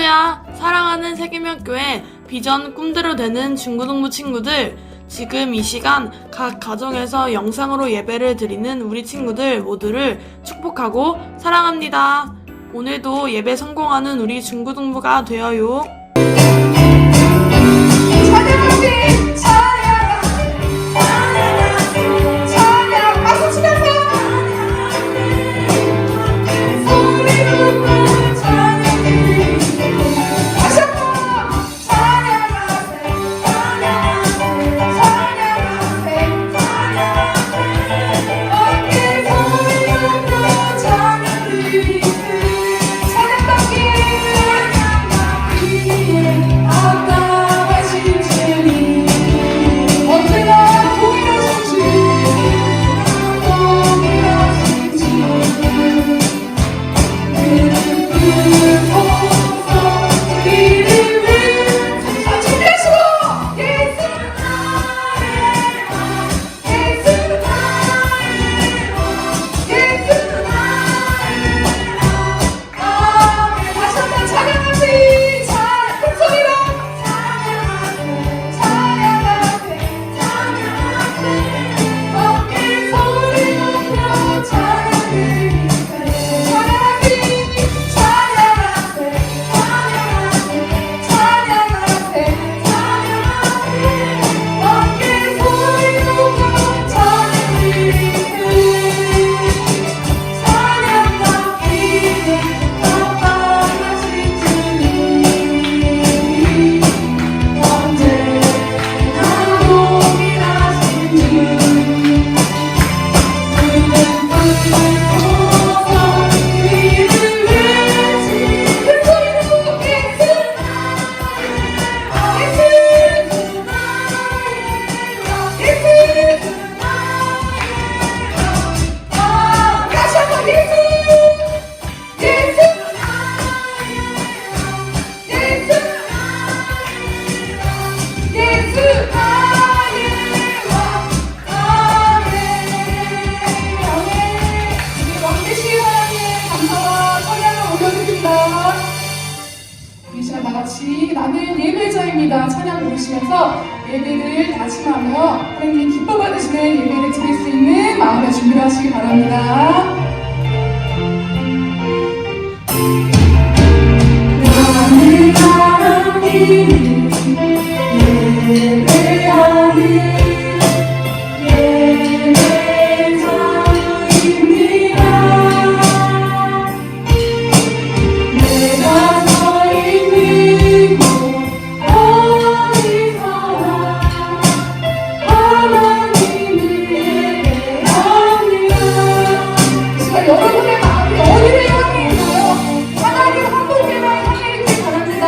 할렐루야! 사랑하는 세계명교회 비전 꿈대로 되는 중고등부 친구들, 지금 이 시간 각 가정에서 영상으로 예배를 드리는 우리 친구들 모두를 축복하고 사랑합니다. 오늘도 예배 성공하는 우리 중고등부가 되어요. 찬양하세 찬양 찬양 박수 치면서 소리로 찬양해 다시 한번 찬양하세 어깨 소리로 찬양해 찬양받기에 아까워진 주님 언제나 동일하신 주님 동일하신 주님 나는 예배자입니다. 찬양 부르시면서 예배를 다짐하며 하나님 기뻐 받으시는 예배를 드릴 수 있는 마음의 준비를 하시기 바랍니다. 나는 하나님을 예배하는 여러분의 마음이 어디를 향해 있나요? 하나님 한 분께만 향해 있길 바랍니다.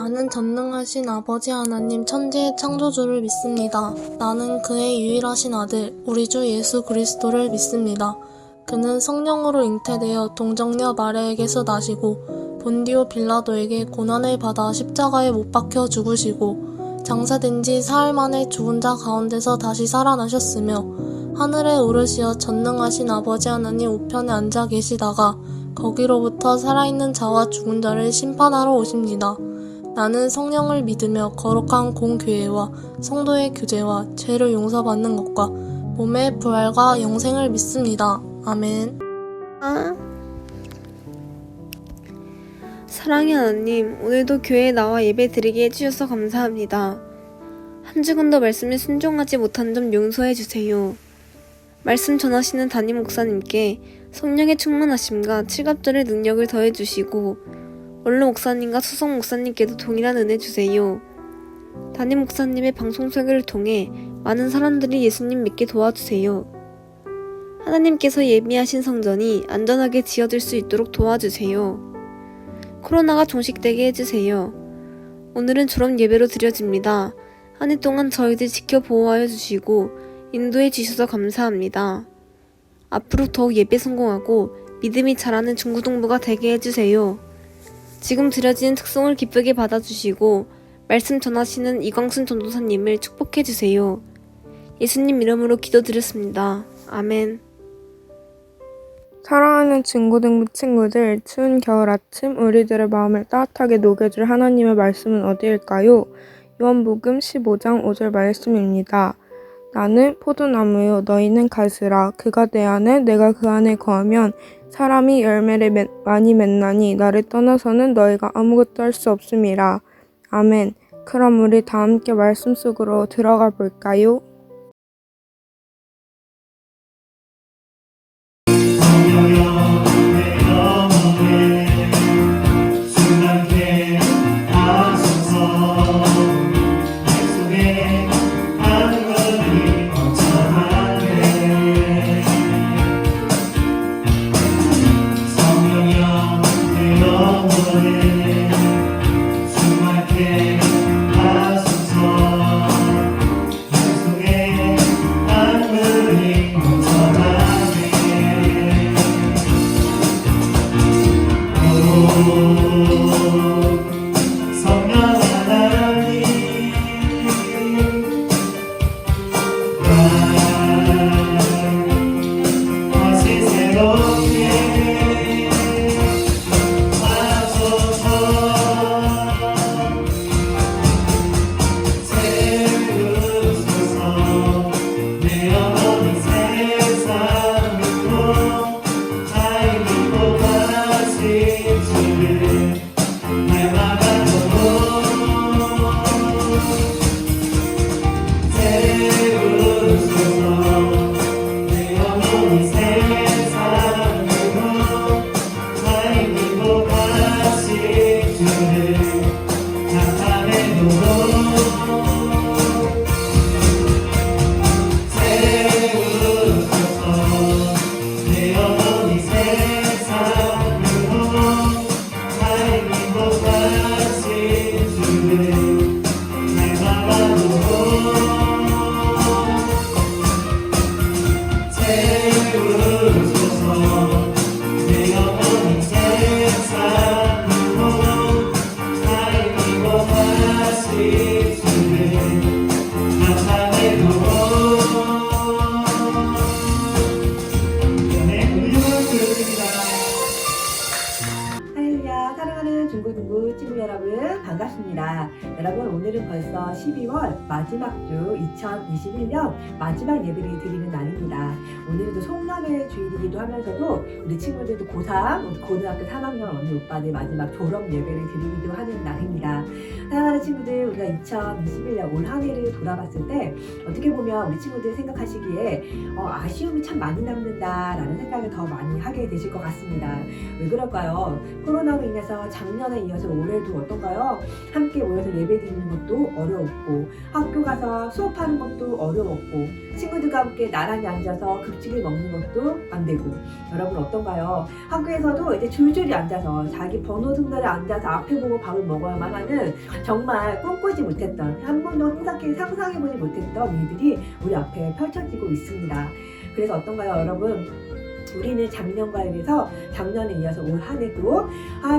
나는 전능하신 아버지 하나님 천지의 창조주를 믿습니다. 나는 그의 유일하신 아들, 우리 주 예수 그리스도를 믿습니다. 그는 성령으로 잉태되어 동정녀 마리아에게서 나시고 본디오 빌라도에게 고난을 받아 십자가에 못 박혀 죽으시고 장사된 지 사흘 만에 죽은 자 가운데서 다시 살아나셨으며 하늘에 오르시어 전능하신 아버지 하나님 우편에 앉아 계시다가 거기로부터 살아있는 자와 죽은 자를 심판하러 오십니다. 나는 성령을 믿으며 거룩한 공교회와 성도의 교제와 죄를 용서받는 것과 몸의 부활과 영생을 믿습니다. 아멘. 사랑의 하나님, 오늘도 교회에 나와 예배 드리게 해주셔서 감사합니다. 한 주간도 말씀에 순종하지 못한 점 용서해 주세요. 말씀 전하시는 담임 목사님께 성령의 충만하심과 칠갑절의 능력을 더해 주시고 원로 목사님과 수석 목사님께도 동일한 은혜 주세요. 담임 목사님의 방송 설교를 통해 많은 사람들이 예수님 믿게 도와주세요. 하나님께서 예비하신 성전이 안전하게 지어질 수 있도록 도와주세요. 코로나가 종식되게 해주세요. 오늘은 졸업 예배로 드려집니다. 한 해 동안 저희들 지켜 보호하여 주시고 인도해 주셔서 감사합니다. 앞으로 더욱 예배 성공하고 믿음이 자라는 중고등부가 되게 해주세요. 지금 드려지는 특송을 기쁘게 받아주시고 말씀 전하시는 이광순 전도사님을 축복해주세요. 예수님 이름으로 기도드렸습니다. 아멘. 사랑하는 중고등부 친구들, 추운 겨울 아침 우리들의 마음을 따뜻하게 녹여줄 하나님의 말씀은 어디일까요? 요한복음 15장 5절 말씀입니다. 나는 포도나무요 너희는 가지라. 그가 내 안에 내가 그 안에 거하면 사람이 열매를 많이 맺나니 나를 떠나서는 너희가 아무것도 할 수 없음이라. 아멘. 그럼 우리 다 함께 말씀 속으로 들어가 볼까요? 할렐루야, 사랑하는 중고등부 친구 여러분 반갑습니다. 여러분 오늘은 벌써 12월 마지막 주 2021년 마지막 예배를 드리는 날입니다. 오늘은 또 송년회 주일이기도 하면서도 우리 친구들도 고3, 고등학교 3학년 언니 오빠들 마지막 졸업 예배를 드리기도 하는 날입니다. 사랑하는 친구들, 우리가 2021년 올 한 해를 돌아봤을 때 어떻게 보면 우리 친구들 생각하시기에 아쉬움이 참 많이 남는다라는 생각을 더 많이 하게 되실 것 같습니다. 왜 그럴까요? 코로나로 인해서 작년에 이어서 올해도 어떤가요? 함께 모여서 예배드리는 것도 어려웠고 학교 가서 수업하는 것도 어려웠고 친구들과 함께 나란히 앉아서 급식을 먹는 것도 안 되고 여러분 어떤가요? 학교에서도 이제 줄줄이 앉아서 자기 번호 승달에 앉아서 앞에 보고 밥을 먹어야만 하는 정말 꿈꾸지 못했던 한 번도 상상해보지 못했던 일들이 우리 앞에 펼쳐지고 있습니다. 그래서 어떤가요 여러분? 우리는 작년과에 비해서 작년에 이어서 올 한 해도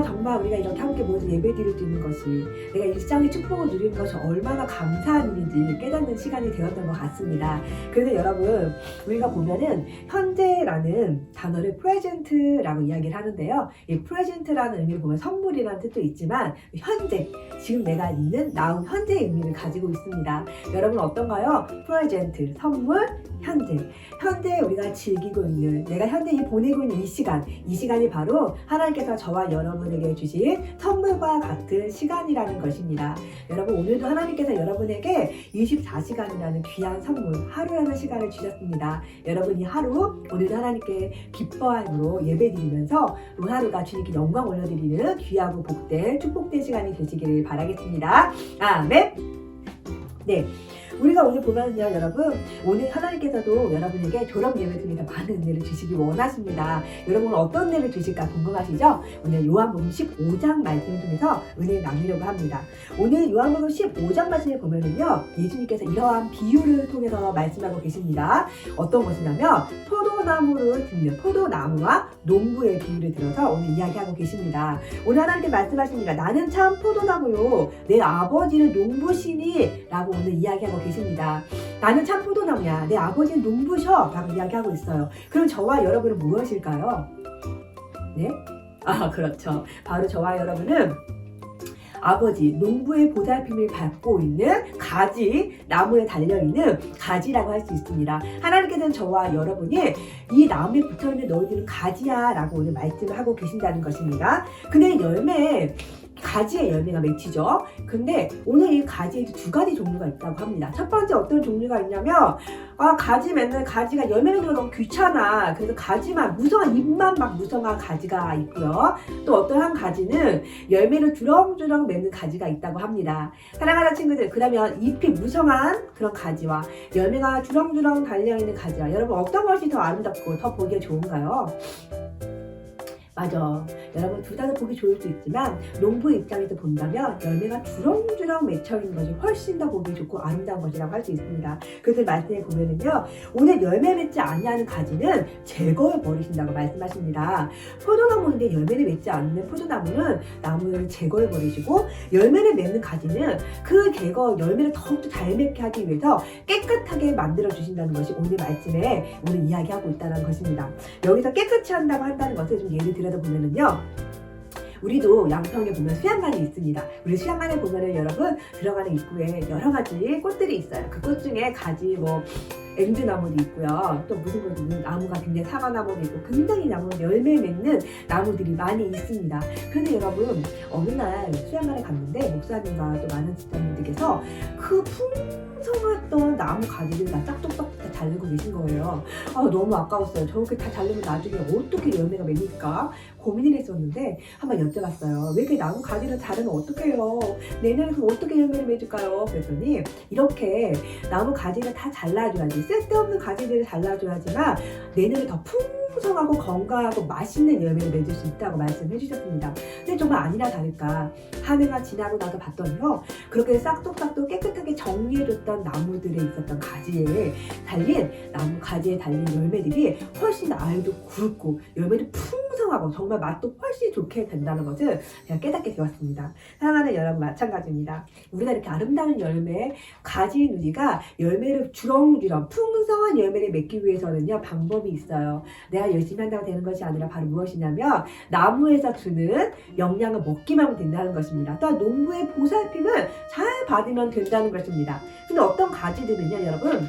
정말 우리가 이렇게 함께 모여서 예배 드릴 수 있는 것이 내가 일상의 축복을 누리는 것이 얼마나 감사한 일인지 깨닫는 시간이 되었던 것 같습니다. 그래서 여러분 우리가 보면은 현재라는 단어를 present라고 이야기를 하는데요. 이 present라는 의미를 보면 선물이라는 뜻도 있지만 현재 지금 내가 있는 나온 현재의 의미를 가지고 있습니다. 여러분 어떤가요? present 선물 현재 우리가 즐기고 있는 내가 현재 보내고 있는 이 시간이 바로 하나님께서 저와 여러분에게 주신 선물과 같은 시간이라는 것입니다. 여러분 오늘도 하나님께서 여러분에게 24시간이라는 귀한 선물 하루라는 시간을 주셨습니다. 여러분 이 하루 오늘도 하나님께 기뻐함으로 예배드리면서 또 하루가 주님께 영광 올려드리는 귀하고 복된 축복된 시간이 되시기를 바라겠습니다. 아멘. 네. 우리가 오늘 보면요 여러분 오늘 하나님께서도 여러분에게 졸업 예배 중에서 많은 은혜를 주시기 원하십니다. 여러분 어떤 은혜를 주실까 궁금하시죠? 오늘 요한복음 15장 말씀을 통해서 은혜를 나누려고 합니다. 오늘 요한복음 15장 말씀을 보면은요 예수님께서 이러한 비유를 통해서 말씀하고 계십니다. 어떤 것이냐면 포도나무를 듣는 포도나무와 농부의 비유를 들어서 오늘 이야기하고 계십니다. 오늘 하나님께 말씀하십니다. 나는 참 포도나무요 내 아버지는 농부시니 라고 오늘 이야기하고 계십니다. 나는 참 포도나무야. 내 아버지는 농부셔. 라고 이야기하고 있어요. 그럼 저와 여러분은 무엇일까요? 네? 그렇죠. 바로 저와 여러분은 아버지, 농부의 보살핌을 받고 있는 가지, 나무에 달려있는 가지라고 할 수 있습니다. 하나님께서는 저와 여러분이 이 나무에 붙어있는 너희들은 가지야 라고 오늘 말씀을 하고 계신다는 것입니다. 근데 가지의 열매가 맺히죠. 근데 오늘 이 가지에도 두 가지 종류가 있다고 합니다. 첫 번째 어떤 종류가 있냐면 가지가 열매 맺는 거 너무 귀찮아. 그래서 가지만 잎만 막 무성한 가지가 있고요. 또 어떤 한 가지는 열매를 주렁주렁 맺는 가지가 있다고 합니다. 사랑하는 친구들, 그러면 잎이 무성한 그런 가지와 열매가 주렁주렁 달려있는 가지와 여러분 어떤 것이 더 아름답고 더 보기에 좋은가요? 맞아. 여러분 둘 다 보기 좋을 수 있지만 농부의 입장에서 본다면 열매가 주렁주렁 맺혀있는 것이 훨씬 더 보기 좋고 아름다운 것이라고 할 수 있습니다. 그래서 말씀에 보면은요 오늘 열매 맺지 아니하는 가지는 제거해 버리신다고 말씀하십니다. 포도나무인데 열매를 맺지 않는 포도나무는 나무를 제거해 버리시고 열매를 맺는 가지는 열매를 더욱더 잘 맺게 하기 위해서 깨끗하게 만들어 주신다는 것이 오늘 말씀에 오늘 이야기하고 있다는 것입니다. 여기서 깨끗이 한다고 한다는 것을 좀 예를 들어서 보면은요 우리도 양평에 보면 수양관이 있습니다. 우리 수양관에 보면은 여러분 들어가는 입구에 여러 가지 꽃들이 있어요. 그 꽃 중에 가지 앵두나무도 있고요. 또 무슨 나무가 굉장히 사과나무도 있고 굉장히 열매 맺는 나무들이 많이 있습니다. 그런데 여러분 어느 날 수양관에 갔는데 목사님과 또 많은 집사님들께서 그 풍성했던 나무 가지를 다 짝짝짝 다 자르고 계신 거예요. 너무 아까웠어요. 저렇게 다 자르면 나중에 어떻게 열매가 맺을까 고민을 했었는데 한번 여쭤봤어요. 왜 이렇게 나무 가지를 자르면 어떡해요? 내년에 그럼 어떻게 열매를 맺을까요? 그랬더니 이렇게 나무 가지를 다 잘라줘야지 쓸데없는 가지들을 잘라줘야지만 내년에 더 풍성하고 건강하고 맛있는 열매를 맺을 수 있다고 말씀해 주셨습니다. 근데 정말 아니나 다를까 한 해가 지나고 나서 봤더니요 그렇게 싹둑싹둑 깨끗하게 정리해줬던 나무들에 있었던 가지에 달린 열매들이 훨씬 알도 굵고 열매도 풍성하고 정말 맛도 훨씬 좋게 된다는 것을 제가 깨닫게 되었습니다. 사랑하는 여러분 마찬가지입니다. 우리가 이렇게 아름다운 열매 가지 누리가 열매를 주렁주렁 풍성한 열매를 맺기 위해서는요 방법이 있어요. 내가 열심히 한다고 되는 것이 아니라 바로 무엇이냐면 나무에서 주는 영양을 먹기만 하면 된다는 것입니다. 또한 농부의 보살핌을 잘 받으면 된다는 것입니다. 근데 어떤 가지들은요 여러분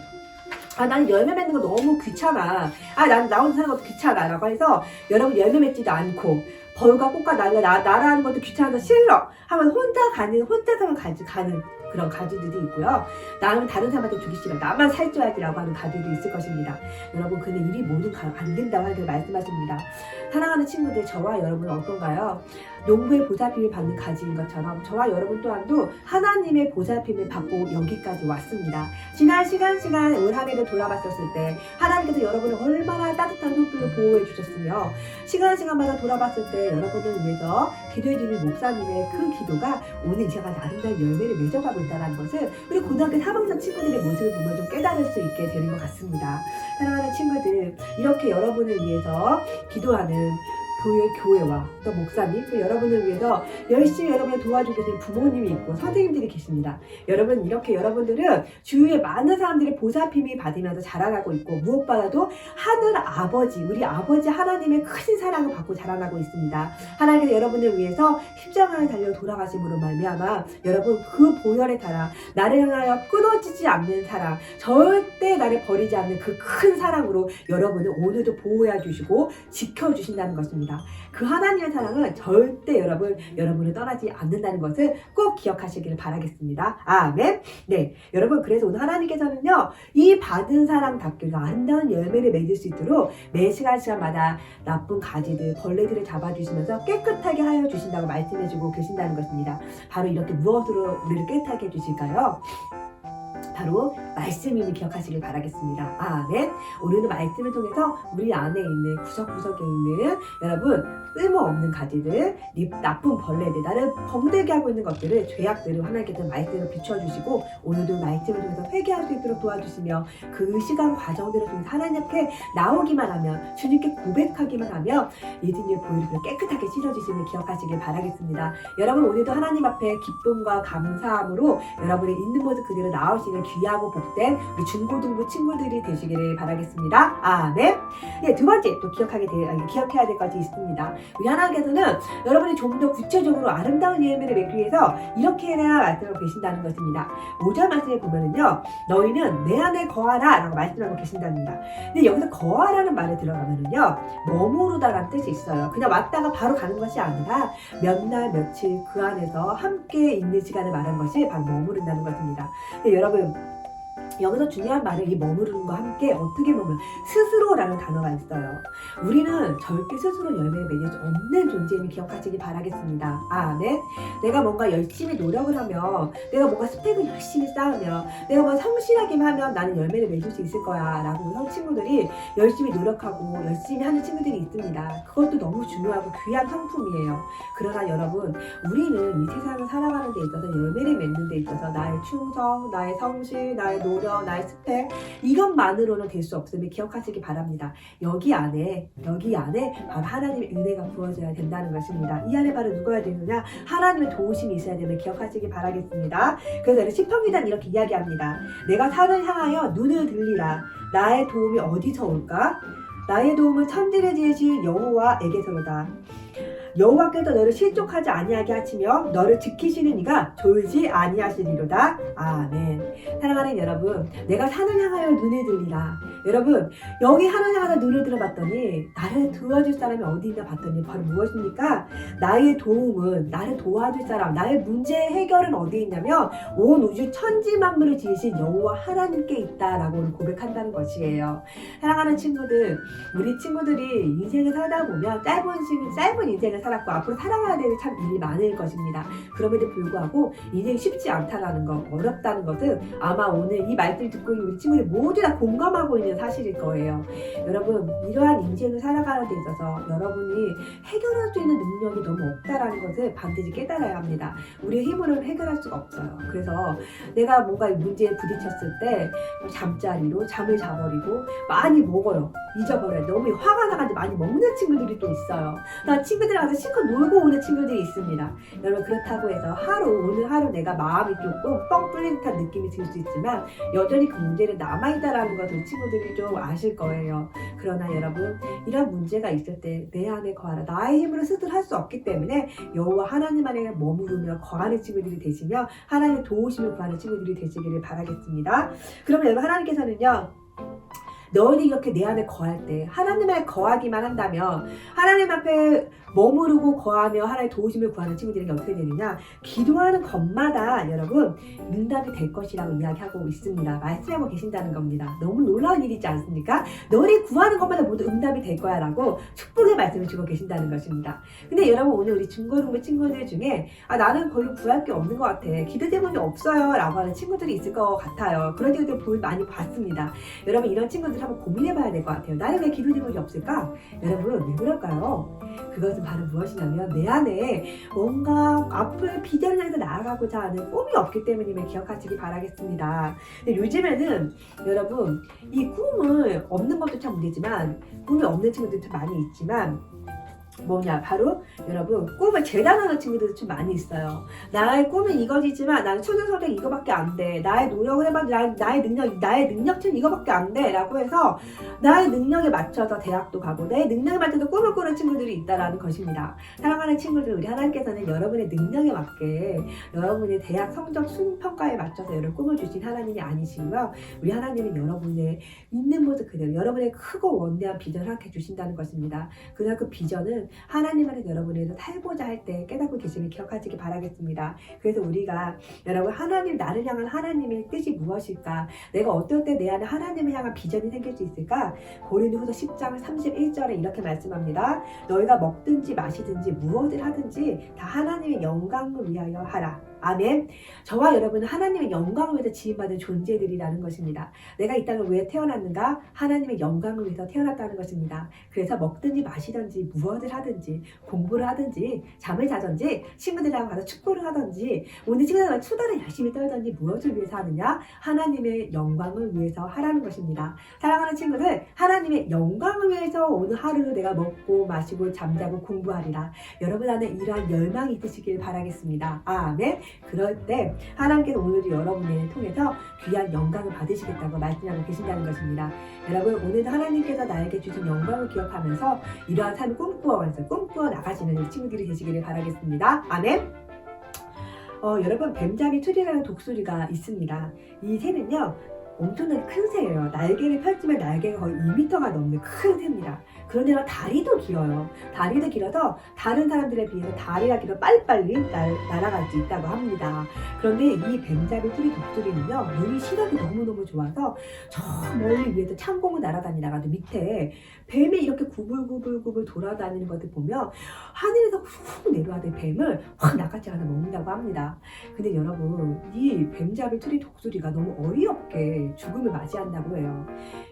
나는 열매 맺는 거 너무 귀찮아. 난 나 혼자 사는 것도 귀찮아. 라고 해서 여러분 열매 맺지도 않고 벌과 꽃과 나라하는 것도 귀찮아서 싫어 하면 혼자서만 가는 그런 가지들이 있고요. 나는 다른 사람한테 주기 싫어. 나만 살쪄야지라고 하는 가지도 있을 것입니다. 여러분, 그는 일이 모두 안 된다고 하길 말씀하십니다. 사랑하는 친구들, 저와 여러분은 어떤가요? 농부의 보살핌을 받는 가지인 것처럼 저와 여러분 또한도 하나님의 보살핌을 받고 여기까지 왔습니다. 지난 시간 올 한 해를 돌아봤었을 때 하나님께서 여러분을 얼마나 따뜻한 손길로 보호해 주셨으며 시간마다 돌아봤을 때 여러분을 위해서 기도해 주는 목사님의 그 기도가 오늘 이 시간 아름다운 열매를 맺어가고 있다는 것을 우리 고등학교 3학년 친구들의 모습을 보면 좀 깨달을 수 있게 되는 것 같습니다. 사랑하는 친구들, 이렇게 여러분을 위해서 기도하는 교회와 또 목사님, 또 여러분을 위해서 열심히 여러분을 도와주고 계신 부모님이 있고 선생님들이 계십니다. 여러분, 이렇게 여러분들은 주위에 많은 사람들이 보살핌이 받으면서 자라나고 있고 무엇보다도 하늘 아버지, 우리 아버지 하나님의 크신 사랑을 받고 자라나고 있습니다. 하나님께서 여러분을 위해서 십자가에 달려 돌아가심으로 말미암아 여러분 그 보혈에 따라 나를 향하여 끊어지지 않는 사랑, 절대 나를 버리지 않는 그 큰 사랑으로 여러분을 오늘도 보호해 주시고 지켜주신다는 것입니다. 그 하나님의 사랑은 절대 여러분을 떠나지 않는다는 것을 꼭 기억하시기를 바라겠습니다. 아멘. 네, 여러분, 그래서 오늘 하나님께서는요, 이 받은 사랑답게 아름다운 열매를 맺을 수 있도록 매 시간마다 나쁜 가지들, 벌레들을 잡아주시면서 깨끗하게 하여 주신다고 말씀해주고 계신다는 것입니다. 바로 이렇게 무엇으로 우리를 깨끗하게 해주실까요? 바로 말씀임을 기억하시길 바라겠습니다. 아멘. 오늘은 말씀을 통해서 우리 안에 있는 구석구석에 있는 여러분 쓸모없는 가지들, 나쁜 벌레들, 나를 병들게 하고 있는 것들을, 죄악들을 하나님께서 말씀으로 비춰주시고 오늘도 말씀을 통해서 회개할 수 있도록 도와주시며 그 시간 과정들을 통해서 하나님 앞에 나오기만 하면, 주님께 고백하기만 하면 예수님의 보혈을 깨끗하게 씻어주심을 기억하시길 바라겠습니다. 여러분, 오늘도 하나님 앞에 기쁨과 감사함으로 여러분의 있는 모습 그대로 나오시는 귀하고 복된 우리 중고등부 친구들이 되시기를 바라겠습니다. 아멘. 네, 두 번째 또 기억해야 될 것이 있습니다. 우리 하나님께서는 여러분이 좀 더 구체적으로 아름다운 열매를 맺기 위해서 이렇게 해야 말씀하고 계신다는 것입니다. 5절 말씀에 보면은요, 너희는 내 안에 거하라 라고 말씀하고 계신답니다. 근데 여기서 거하라는 말에 들어가면은요, 머무르다라는 뜻이 있어요. 그냥 왔다가 바로 가는 것이 아니라 몇 날 며칠 그 안에서 함께 있는 시간을 말하는 것이 바로 머무른다는 것입니다. 근데 여러분, 여기서 중요한 말은 이 머무르는과 함께 어떻게 보면 스스로라는 단어가 있어요. 우리는 절대 스스로 열매를 맺을 수 없는 존재임을 기억하시기 바라겠습니다. 아멘. 내가 뭔가 열심히 노력을 하며, 내가 뭔가 스펙을 열심히 쌓으며, 내가 뭔가 성실하기만 하면 나는 열매를 맺을 수 있을 거야 라고 친구들이 열심히 노력하고 열심히 하는 친구들이 있습니다. 그것도 너무 중요하고 귀한 상품이에요. 그러나 여러분, 우리는 이 세상을 살아가는 데 있어서 열매를 맺는 데 있어서 나의 충성, 나의 성실, 나의 노력, 나의 스펙, 이것만으로는 될 수 없음을 기억하시기 바랍니다. 여기 안에 바로 하나님의 은혜가 부어져야 된다는 것입니다. 이 안에 바로 누가 되느냐? 하나님의 도우심이 있어야 됨을 기억하시기 바라겠습니다. 그래서 시편기자는 이렇게 이야기합니다. 내가 산을 향하여 눈을 들리라. 나의 도움이 어디서 올까? 나의 도움은 천지를 지으신 여호와에게서로다. 여호와께서 너를 실족하지 아니하게 하시며 너를 지키시는 이가 졸지 아니하시리로다. 아멘. 사랑하는 여러분, 내가 산을 향하여 눈을 들리라. 여러분, 여기 하늘 향하여 눈을 들어봤더니 나를 도와줄 사람이 어디 있나 봤더니 바로 무엇입니까? 나의 도움은, 나를 도와줄 사람, 나의 문제 해결은 어디 있냐면 온 우주 천지 만물을 지으신 여호와 하나님께 있다라고 고백한다는 것이에요. 사랑하는 친구들, 우리 친구들이 인생을 살다 보면 짧은 인생을 살았고 앞으로 살아가야 되는 참 일이 많을 것입니다. 그럼에도 불구하고 인생이 쉽지 않다라는 것, 어렵다는 것은 아마 오늘 이 말씀을 듣고 있는 우리 친구들이 모두 다 공감하고 있는 사실일 거예요. 여러분, 이러한 인생을 살아가는 데 있어서 여러분이 해결할 수 있는 능력이 너무 없다라는 것을 반드시 깨달아야 합니다. 우리의 힘으로는 해결할 수가 없어요. 그래서 내가 뭔가 문제에 부딪혔을 때 잠자리로 잠을 자버리고 많이 먹어요. 잊어버려요. 너무 화가 나가지고 많이 먹는 친구들이 또 있어요. 나 친구들 가서 실컷 놀고 오는 친구들이 있습니다. 여러분, 그렇다고 해서 오늘 하루 내가 마음이 조금 뻥 뚫린 듯한 느낌이 들 수 있지만 여전히 그 문제는 남아있다라는 것을 친구들이 좀 아실 거예요. 그러나 여러분, 이런 문제가 있을 때 내 안에 거하라. 나의 힘으로 스스로 할 수 없기 때문에 여호와 하나님 안에 머무르며 거하는 친구들이 되시며 하나님의 도우심을 구하는 친구들이 되시기를 바라겠습니다. 그러면 여러분, 하나님께서는요, 너희들이 이렇게 내 안에 거할 때, 하나님 안에 거하기만 한다면, 하나님 앞에 머무르고 거하며 하나의 도우심을 구하는 친구들에게 어떻게 되느냐, 기도하는 것마다 여러분 응답이 될 것이라고 이야기하고 있습니다. 말씀하고 계신다는 겁니다. 너무 놀라운 일이지 않습니까? 너희 구하는 것마다 모두 응답이 될 거야 라고 축복의 말씀을 주고 계신다는 것입니다. 근데 여러분, 오늘 우리 중고등부 친구들 중에 나는 별로 구할 게 없는 것 같아, 기도 제목이 없어요 라고 하는 친구들이 있을 것 같아요. 그런 친구들 많이 봤습니다. 여러분, 이런 친구들 한번 고민해 봐야 될 것 같아요. 나는 왜 기도 제목이 없을까? 여러분, 왜 그럴까요? 그것은 바로 무엇이냐면 내 안에 뭔가 앞을 비전을 향해서 나아가고자 하는 꿈이 없기 때문임을 기억하시기 바라겠습니다. 근데 요즘에는 여러분, 이 꿈을 없는 것도 참 문제지만, 꿈이 없는 친구들도 많이 있지만 뭐냐, 바로 여러분 꿈을 재단하는 친구들도 좀 많이 있어요. 나의 꿈은 이것이지만 나는 초등성적 이거밖에 안 돼, 나의 노력을 해봐도 나의 능력치는 이거밖에 안 돼 라고 해서 나의 능력에 맞춰서 대학도 가고 내 능력에 맞춰서 꿈을 꾸는 친구들이 있다라는 것입니다. 사랑하는 친구들, 우리 하나님께서는 여러분의 능력에 맞게 여러분의 대학 성적 순평가에 맞춰서 여러분 꿈을 주신 하나님이 아니시고요, 우리 하나님은 여러분의 있는 모습 그대로 여러분의 크고 원대한 비전을 허락해 주신다는 것입니다. 그러나 그 비전은 하나님 안에 여러분에서 살고자 할 때 깨닫고 계심을 기억하시기 바라겠습니다. 그래서 우리가 여러분, 하나님, 나를 향한 하나님의 뜻이 무엇일까, 내가 어떨 때 내 안에 하나님을 향한 비전이 생길 수 있을까? 고린도후서 10장 31절에 이렇게 말씀합니다. 너희가 먹든지 마시든지 무엇을 하든지 다 하나님의 영광을 위하여 하라. 아멘. 저와 여러분은 하나님의 영광을 위해서 지음받은 존재들이라는 것입니다. 내가 이 땅을 왜 태어났는가? 하나님의 영광을 위해서 태어났다는 것입니다. 그래서 먹든지 마시든지 무엇을 하든지 공부를 하든지 잠을 자든지 친구들이랑 가서 축구를 하든지 오늘 친구들과 수다를 열심히 떨든지 무엇을 위해서 하느냐? 하나님의 영광을 위해서 하라는 것입니다. 사랑하는 친구들, 하나님의 영광을 위해서 오늘 하루 내가 먹고 마시고 잠자고 공부하리라. 여러분 안에 이러한 열망이 있으시길 바라겠습니다. 아멘. 그럴 때 하나님께서 오늘도 여러분을 통해서 귀한 영광을 받으시겠다고 말씀하고 계신다는 것입니다. 여러분, 오늘도 하나님께서 나에게 주신 영광을 기억하면서 이러한 삶을 꿈꾸어 나가시는 친구들이 되시기를 바라겠습니다. 아멘. 여러분, 뱀잡이 툴이라는 독수리가 있습니다. 이 새는요, 엄청나게 큰 새예요. 날개를 펼치면 날개가 거의 2m가 넘는 큰 새입니다. 그런데나 다리도 길어요. 다리도 길어서 다른 사람들에 비해서 다리가 길어 빨리빨리 날아갈 수 있다고 합니다. 그런데 이 뱀잡이 뚜리 독수리는요, 눈이 시력이 너무너무 좋아서 저 멀리 위에서 창공을 날아다니다가도 밑에 뱀이 이렇게 구불구불 돌아다니는 것을 보면 하늘에서 훅 내려와던 뱀을 확 낚아채 하나 먹는다고 합니다. 근데 여러분, 이 뱀잡이 뚜리 독수리가 너무 어이없게 죽음을 맞이한다고 해요.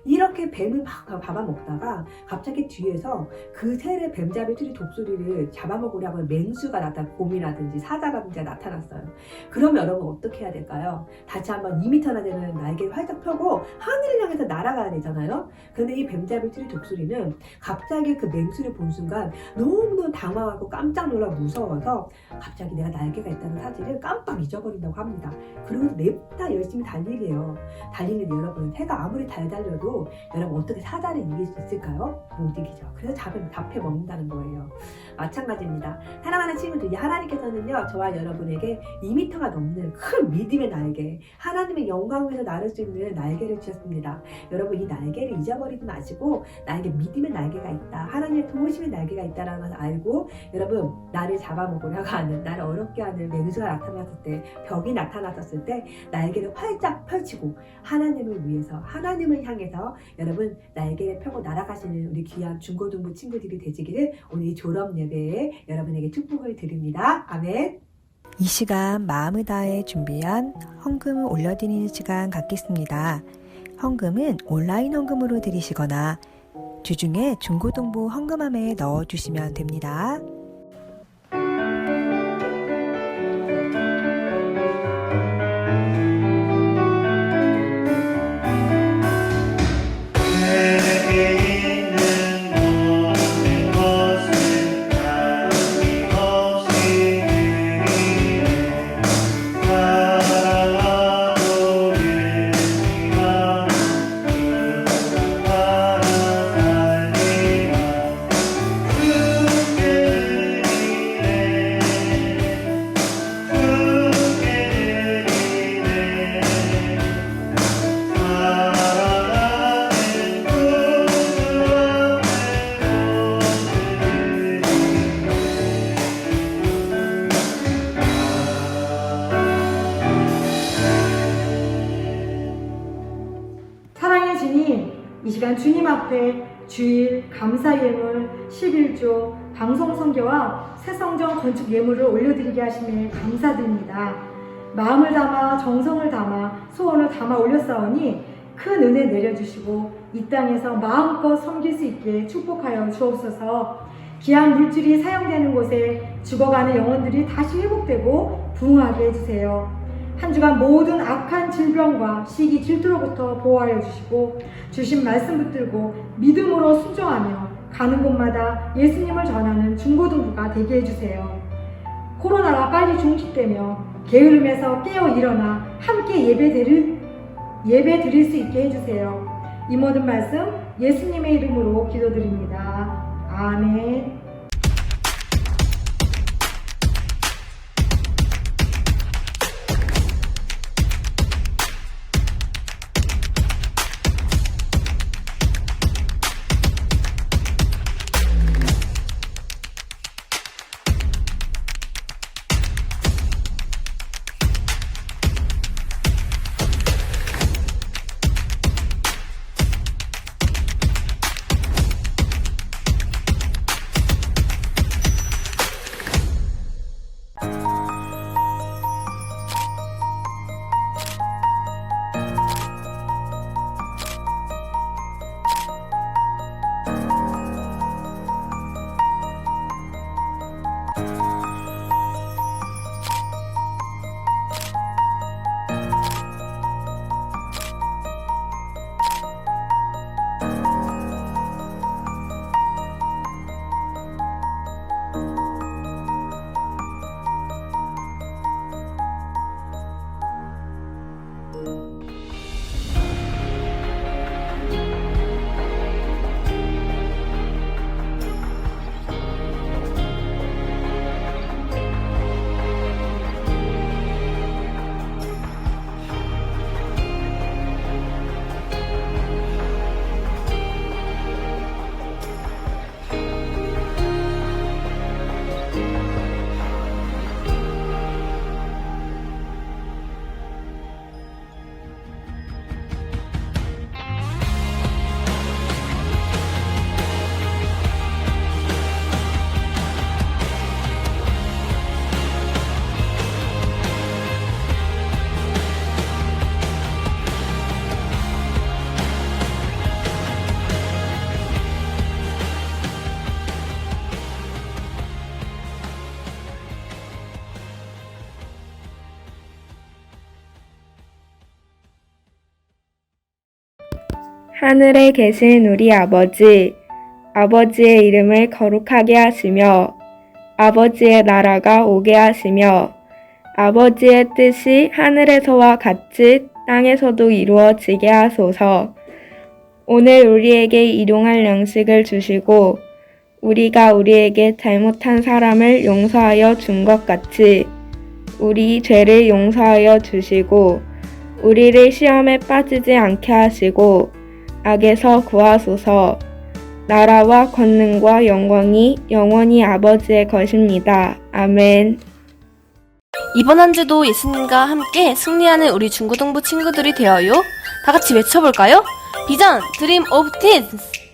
이렇게 뱀을 막 잡아먹다가 갑자기 뒤에서 그 새를 뱀잡이 뚜리 독수리를 잡아먹으려고 맹수가 곰이라든지 사자라든지 나타났어요. 그러면 여러분 어떻게 해야 될까요? 다시 한번 2m나 되는 날개를 활짝 펴고 하늘을 향해서 날아가야 되잖아요. 그런데 이 뱀잡이 뚜리 독수리는 갑자기 그 맹수를 본 순간 너무너무 당황하고 깜짝 놀라 무서워서 갑자기 내가 날개가 있다는 사실을 깜빡 잊어버린다고 합니다. 그리고 냅다 열심히 달리게요. 달리는 여러분, 새가 아무리 잘 달려도 여러분 어떻게 사자를 이길 수 있을까요? 못 이기죠. 그래서 잡혀 먹는다는 거예요. 마찬가지입니다. 사랑하는 친구들, 하나님께서는요, 저와 여러분에게 2m가 넘는 큰 믿음의 날개, 하나님의 영광을 위해서 나를 수 있는 날개를 주셨습니다. 여러분, 이 날개를 잊어버리지 마시고 나에게 믿음의 날개가 있다, 하나님의 도우심의 날개가 있다는 것을 알고 여러분, 나를 잡아먹으려고 하는, 나를 어렵게 하는 맹수가 나타났을 때, 벽이 나타났을 때 날개를 활짝 펼치고 하나님을 위해서, 하나님을 향해서 여러분 날개를 펴고 날아가시는 우리 귀한 중고등부 친구들이 되시기를 오늘 이 졸업 예배에 여러분에게 축복을 드립니다. 아멘. 이 시간 마음을 다해 준비한 헌금을 올려드리는 시간 갖겠습니다. 헌금은 온라인 헌금으로 드리시거나 주중에 중고등부 헌금함에 넣어주시면 됩니다. 시간 주님 앞에 주일, 감사 예물, 11조, 방송 선교와 새성전 건축 예물을 올려드리게 하심에 감사드립니다. 마음을 담아 정성을 담아 소원을 담아 올렸사오니 큰 은혜 내려주시고 이 땅에서 마음껏 섬길 수 있게 축복하여 주옵소서. 귀한 물질이 사용되는 곳에 죽어가는 영혼들이 다시 회복되고 부흥하게 해주세요. 한 주간 모든 악한 질병과 시기 질투로부터 보호하여 주시고 주신 말씀 붙들고 믿음으로 순종하며 가는 곳마다 예수님을 전하는 중고등부가 되게 해주세요. 코로나가 빨리 종식되며 게으름에서 깨어 일어나 함께 예배 드릴 수 있게 해주세요. 이 모든 말씀 예수님의 이름으로 기도드립니다. 아멘. 하늘에 계신 우리 아버지, 아버지의 이름을 거룩하게 하시며 아버지의 나라가 오게 하시며 아버지의 뜻이 하늘에서와 같이 땅에서도 이루어지게 하소서. 오늘 우리에게 일용할 양식을 주시고 우리가 우리에게 잘못한 사람을 용서하여 준 것 같이 우리 죄를 용서하여 주시고 우리를 시험에 빠지지 않게 하시고 악에서 구하소서. 나라와 권능과 영광이 영원히 아버지의 것입니다. 아멘. 이번 한 주도 예수님과 함께 승리하는 우리 중고등부 친구들이 되어요. 다 같이 외쳐볼까요? 비전 드림 오브 틴스.